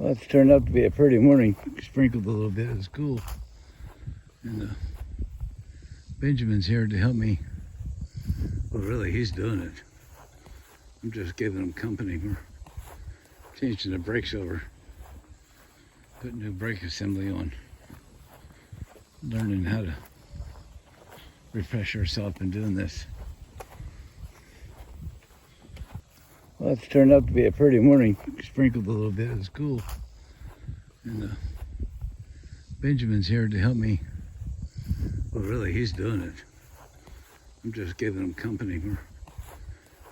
Well, it's turned out to be a pretty morning. Sprinkled a little bit. It's cool. And Benjamin's here to help me. Well, really, he's doing it. I'm just giving him company. We're changing the brakes over. Putting new brake assembly on. Learning how to refresh ourselves in doing this. Well, it's turned out to be a pretty morning. Sprinkled a little bit. It's cool. And Benjamin's here to help me. Well, really, he's doing it. I'm just giving him company. We're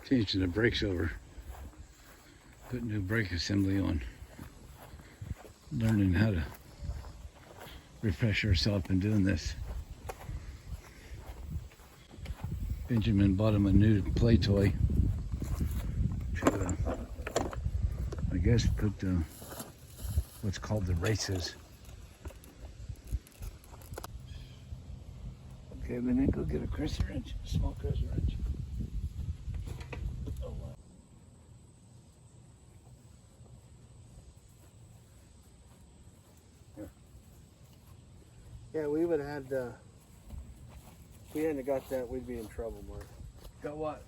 changing the brakes over. Putting new brake assembly on. Learning how to refresh ourselves in doing this. Benjamin bought him a new play toy to, I guess, put what's called the races. Okay, then go get a crescent wrench, a small crescent wrench. Oh, wow. Here. Yeah, we would have had, if we hadn't got that, we'd be in trouble, Mark. Got what?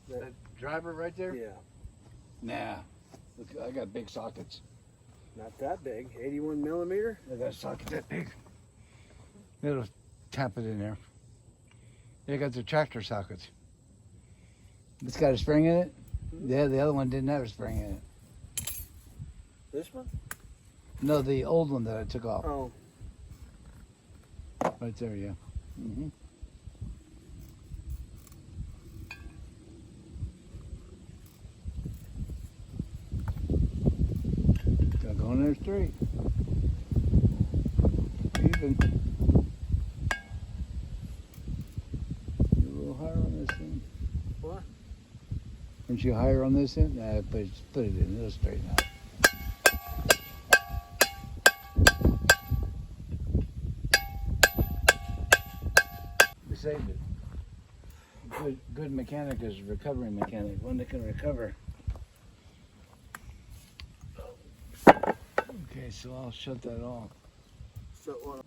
That driver right there? Yeah, Nah. Look, I got big sockets. not that big. 81 millimeter? I got a socket that big. It'll tap it in there. They got the tractor sockets. It's got a spring in it? Mm-hmm. Yeah, the other one didn't have a spring in it. This one? No, the old one that I took off. Oh, Right there, yeah. Mm-hmm. Gotta go in there straight. Even. You're a little higher on this thing. what? Aren't you higher on this end? Nah, put it in. It'll straighten out. We saved it. Good mechanic is a recovering mechanic. One that can recover. Okay, so I'll shut that off. So what?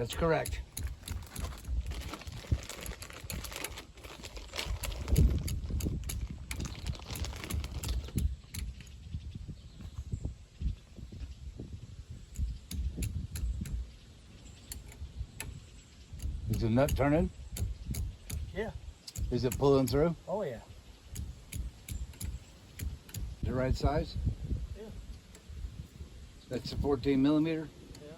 That's correct. Is the nut turning? Yeah. Is it pulling through? Oh yeah. The right size? Yeah. That's a 14 millimeter? Yeah.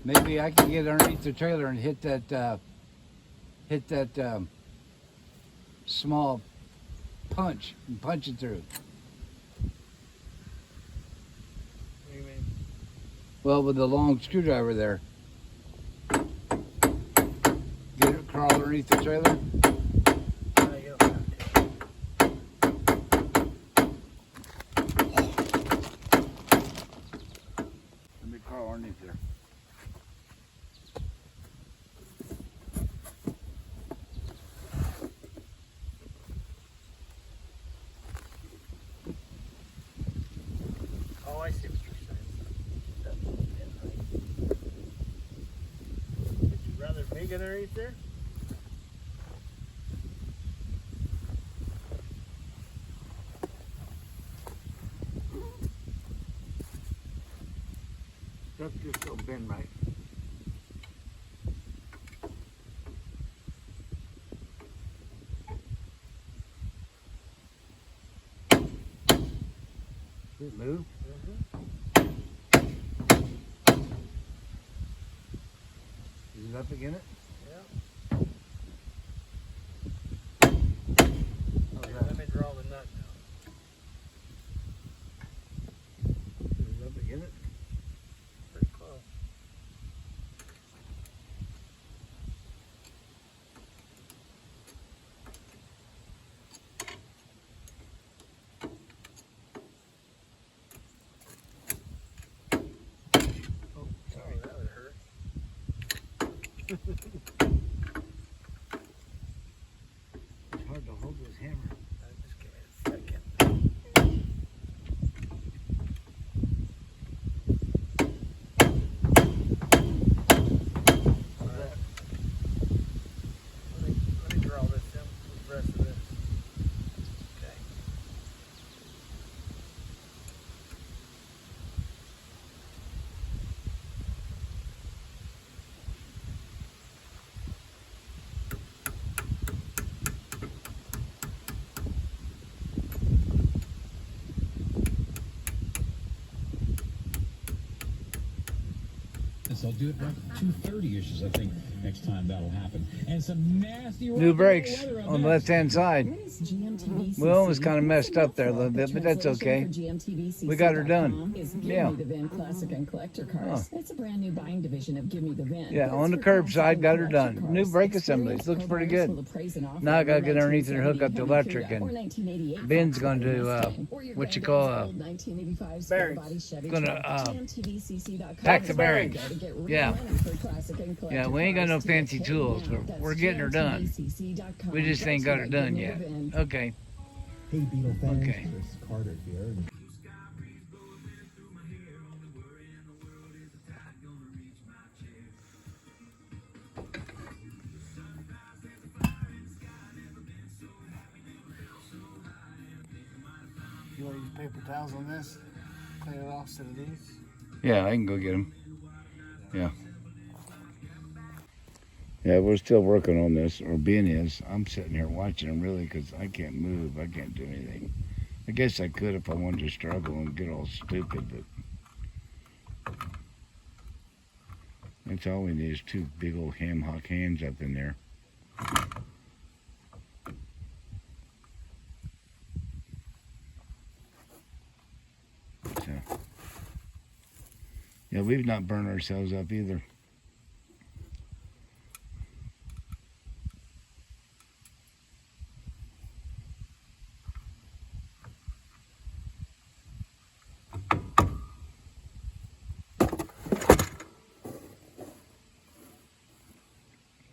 Maybe I can get underneath the trailer and hit that small punch and punch it through. What do you mean? Well, with the long screwdriver there. Get it crawl underneath the trailer. No, you don't have to. Let me crawl underneath there. Oh, I see what you're saying. That's right. Would you rather me get underneath there? That's just so bend right. Did it move? Is it up again it? Yeah. How's Let me draw the nut now. Is it up again it? Pretty close. Oh, Sorry, that would hurt. It's hard to hold this hammer. Just give me a second. Alright. Let me draw this in with the rest of this. Okay. So I'll do it right 2:30ish, I think, next time that'll happen. And some nasty New brakes on the left-hand side. GMTV Well, it was kind of messed up there a little bit, but that's okay. We got her done. Yeah. The Vin Classic and Collector Cars. It's a brand new buying division of Give Me the Vin. Yeah, on the curbside, got her done. New brake assemblies, looks pretty good. Now I gotta get underneath and hook up the electric, and Ben's gonna do what you call Bearings. pack the bearings. Yeah. Yeah, we ain't got no fancy tools, but we're getting her done. We just ain't got her done yet. Okay. Hey Beetle fans, Okay. Chris Carter here. You want to use paper towels on this? Clean it off instead of these? Yeah, I can go get them. Yeah. Yeah, we're still working on this, or Ben is. I'm sitting here watching him really because I can't move. I can't do anything. I guess I could if I wanted to struggle and get all stupid, but that's all we need is two big old ham hock hands up in there. So, yeah, we've not burned ourselves up either.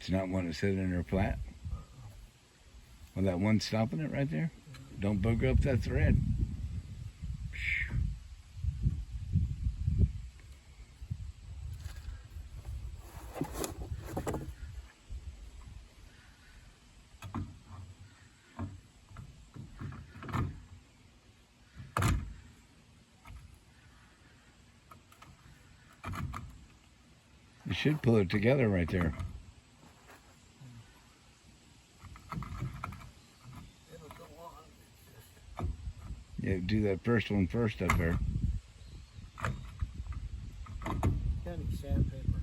It's not one that's sitting in her flat. Well, that one stopping it right there. Don't booger up that thread. You should pull it together right there. It'll go on. Yeah, do that first one first up there. Got any sandpaper?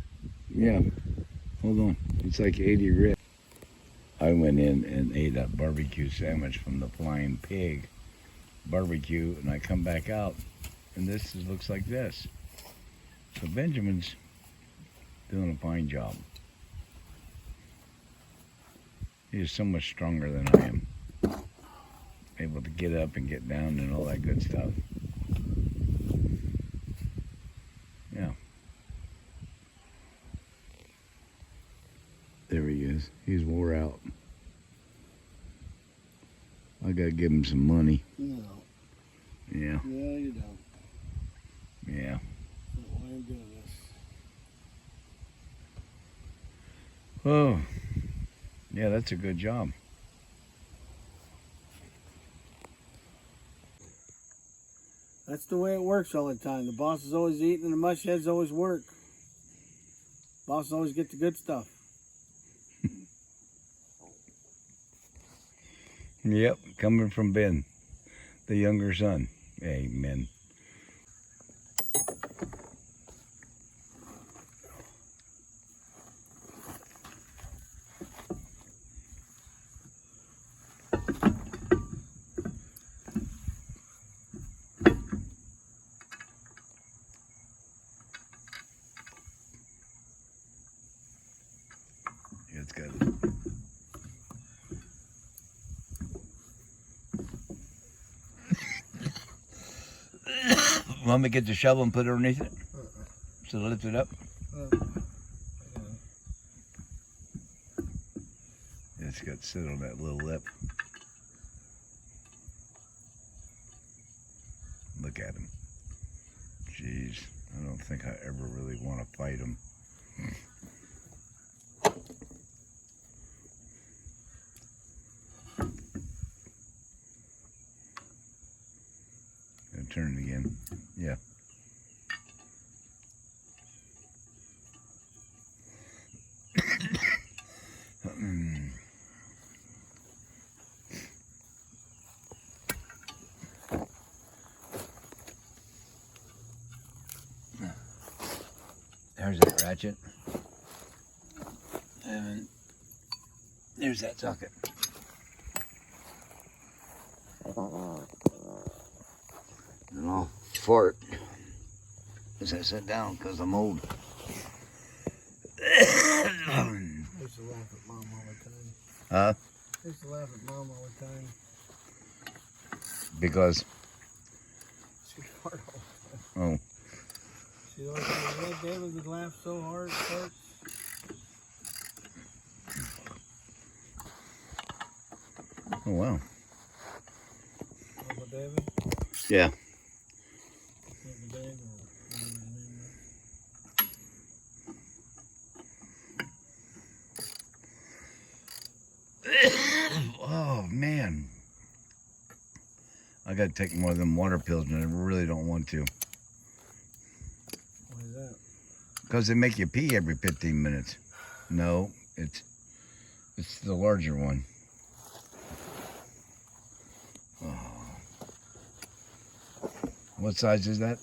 Yeah. Hold on. It's like 80 grit. I went in and ate a barbecue sandwich from the Flying Pig barbecue, and I come back out, and looks like this. So Benjamin's doing a fine job. He is so much stronger than I am. Able to get up and get down and all that good stuff. Yeah. There he is. He's wore out. I gotta give him some money. No. Yeah. No, you don't. Yeah. Why are you doing this? Oh. Yeah, that's a good job. That's the way it works all the time. The boss is always eating and the mush heads always work. Boss always get the good stuff. Yep, coming from Ben, the younger son. Amen. It's good. Want me to get the shovel and put it underneath it? So to lift it up? It's got to sit on that little lip. Look at him. Jeez, I don't think I ever really want to fight him. And turn it again. Yeah. There's that ratchet. And there's that socket. And I'll fart as I sit down because I'm old. I used to laugh at Mom all the time. Huh? I used to laugh at Mom all the time. Because, She'd fart all the time. oh, She'd always say, "Yeah, David would laugh so hard, it hurts." oh wow. Uncle David? Yeah. Uncle Dave, or whatever his name was. Oh man. I gotta take more of them water pills and I really don't want to. Why is that? Because they make you pee every 15 minutes. No, it's the larger one. Oh. What size is that?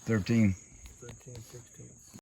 13? 13, 16.